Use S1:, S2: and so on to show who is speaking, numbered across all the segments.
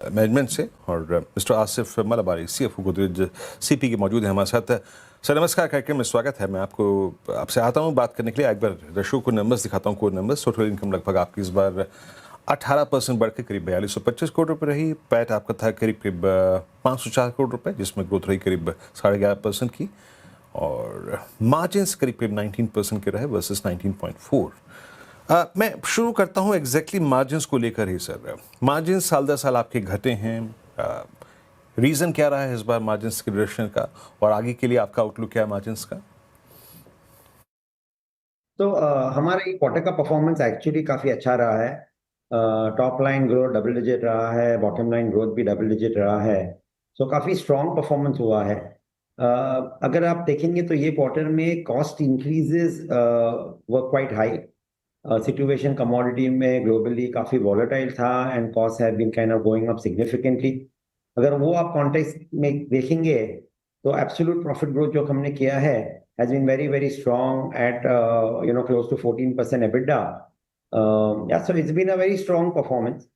S1: Management से और mister Asif मलाबारी CFO Godrej CP के मौजूद हैं हमारे साथ। सर नमस्कार, कार्यक्रम में स्वागत है। मैं आपसे आता हूँ बात करने के लिए। एक बार दर्शकों को नंबर्स दिखाता हूँ। कोर नंबर्स टोटल इनकम लगभग आपकी इस बार 18% बढ़ के करीब 4225 करोड़ रुपए रही। पैट आपका था करीब 504 करोड़ रुपए, जिसमें ग्रोथ रही करीब 11.5% की, और मार्जिन्स करीब 19% के रहे वर्सेस 19.4। मैं शुरू करता हूं एग्जैक्टली मार्जिन्स को लेकर ही। सर मार्जिन्स साल दर साल आपके घटे हैं, रीज़न क्या रहा है इस बार मार्जिन्स के डिरेक्शन का, और आगे के लिए आपका आउटलुक क्या है मार्जिन्स का?
S2: तो हमारा ये क्वार्टर का परफॉर्मेंस एक्चुअली काफ़ी अच्छा रहा है। Top line growth double digit रहा है, बॉटम लाइन ग्रोथ भी डबल डिजिट रहा है। सो काफ़ी स्ट्रॉन्ग परफॉर्मेंस हुआ है। अगर आप देखेंगे तो ये क्वार्टर में cost increases were quite high. Situation commodity में ग्लोबली काफ़ी वॉलेटाइल था and cost have been kind of going up significantly. अगर वो आप कॉन्टेक्स्ट में देखेंगे तो एब्सोल्यूट प्रॉफिट ग्रोथ जो हमने किया है has been very, very strong at, close to 14% EBITDA. Yeah, so it's been a very strong performance.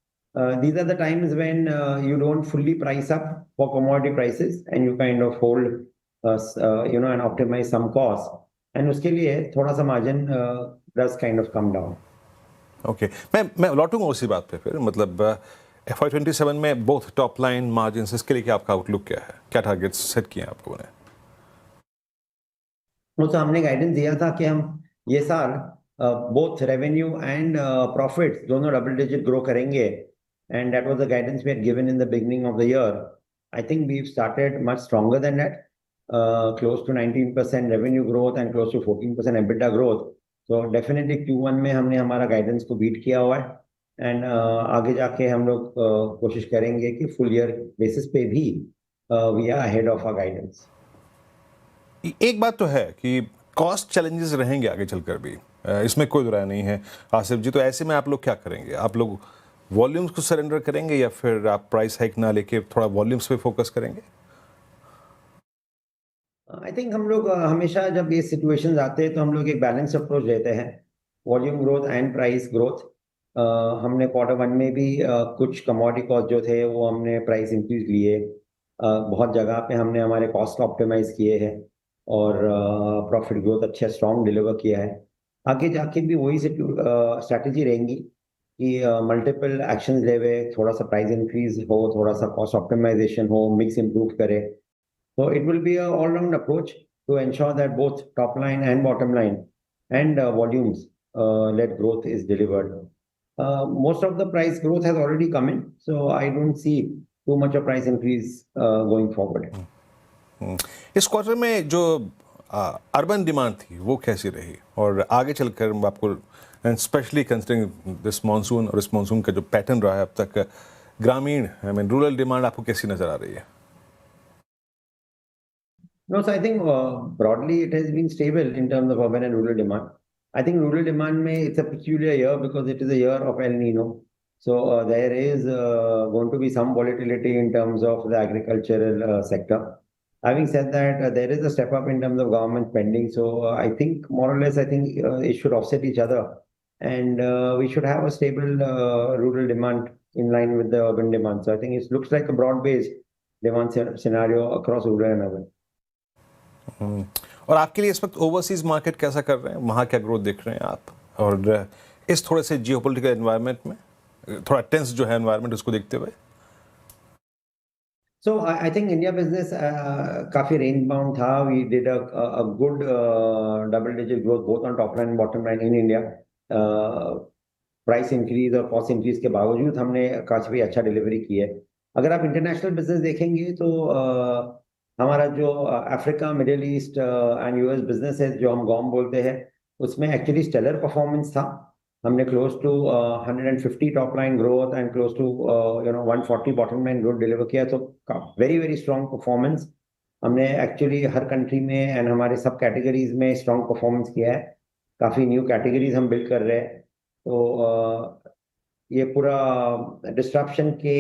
S2: These are the times when you don't fully price up for commodity prices and you kind of hold, and optimize some costs. And उसके लिए थोड़ा सा margin does kind of come down.
S1: Okay, मैं लौटूंगा उसी बात पे फिर। मतलब FY27 में बोथ टॉप लाइन मार्जिन्स, इसके लिए क्या आपका आउटलुक क्या है? क्या टारगेट्स सेट किए हैं आप लोगों ने?
S2: वो तो हमने गाइडेंस दिया था कि हम ये साल बोथ रेवेन्यू एंड प्रॉफिट्स दोनों डबल डिजिट ग्रो करेंगे, and that was the guidance we had given in the beginning of the year. I think we started much stronger than that, close to 19% revenue growth and close to 14% EBITDA growth. तो definitely Q1 में हमने हमारा guidance को beat किया हुआ है, and आगे जाके हम लोग कोशिश करेंगे कि फुल ईयर बेसिस पे भी we are ahead of our guidance.
S1: एक बात तो है कि कॉस्ट चैलेंजेस रहेंगे आगे चलकर भी, इसमें कोई राय नहीं है आसिफ जी। तो ऐसे में आप लोग क्या करेंगे? आप लोग वॉल्यूम्स को सरेंडर करेंगे या फिर आप प्राइस हाइक ना लेके थोड़ा वॉल्यूम्स पे फोकस करेंगे?
S2: आई थिंक हम लोग हमेशा जब ये सिचुएशंस आते हैं तो हम लोग एक बैलेंस अप्रोच लेते हैं, volume growth and price growth. हमने Q1 में भी कुछ कमोडिटी कॉस्ट जो थे वो हमने प्राइस इंक्रीज लिए. बहुत जगह पे हमने हमारे कॉस्ट ऑप्टिमाइज किए हैं और प्रॉफिट ग्रोथ अच्छा स्ट्रॉन्ग डिलीवर किया है. आगे जाके भी वही स्ट्रैटेजी रहेंगी कि मल्टीपल एक्शंस ले हुए, थोड़ा सा प्राइस इंक्रीज हो, थोड़ा सा कॉस्ट ऑप्टिमाइजेशन हो, मिक्स इंप्रूव करे. So it will be a all-round approach to ensure that both top line and bottom line and volumes led growth is delivered. Most of the price growth has already come in, so I don't see too much of price increase going forward.
S1: इस quarter में जो urban demand थी वो कैसी रही, और आगे चलकर आपको, and specially considering this monsoon और इस मानसून का जो पैटर्न रहा है अब तक, ग्रामीण रूरल डिमांड आपको कैसी नजर आ रही है?
S2: No, so I think broadly it has been stable in terms of urban and rural demand. I think rural demand it's a peculiar year because it is a year of El Nino. So there is going to be some volatility in terms of the agricultural sector. Having said that, there is a step up in terms of government spending. So I think more or less, I think it should offset each other. And we should have a stable rural demand in line with the urban demand. So I think it looks like a broad-based demand scenario across rural and urban.
S1: और आपके लिए इस वक्त overseas market कैसा कर रहे हैं? वहाँ क्या ग्रोथ देख रहे हैं आप? और इस थोड़े से जियोपॉलिटिकल एनवायरनमेंट में, थोड़ा टेंस जो है एनवायरनमेंट, उसको देखते हुए.
S2: So I think India business काफी range bound था. We did a good double digit growth both on top line and bottom line in India. Price increase और कॉस्ट इंक्रीज के बावजूद हमने काफी अच्छा डिलीवरी की है. अगर आप इंटरनेशनल बिजनेस देखेंगे तो हमारा जो Africa, middle east and US business है जो हम गॉम बोलते हैं, उसमें एक्चुअली स्टेलर परफॉर्मेंस था. हमने close to 150 top line growth and close to 140 bottom line growth deliver किया. तो वेरी वेरी स्ट्रॉन्ग परफॉर्मेंस. हमने एक्चुअली हर कंट्री में एंड हमारे सब कैटेगरीज में स्ट्रॉन्ग परफॉर्मेंस किया है. काफ़ी न्यू कैटेगरीज हम बिल्ड कर रहे हैं. तो ये पूरा डिस्ट्रप्शन के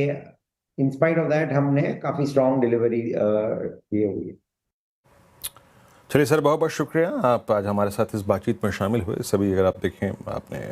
S2: इन स्पाइट ऑफ दैट हमने काफ़ी स्ट्रॉन्ग डिलीवरी की हुई है.
S1: चलिए सर, बहुत बहुत शुक्रिया, आप आज हमारे साथ इस बातचीत में शामिल हुए. सभी अगर आप देखें, आपने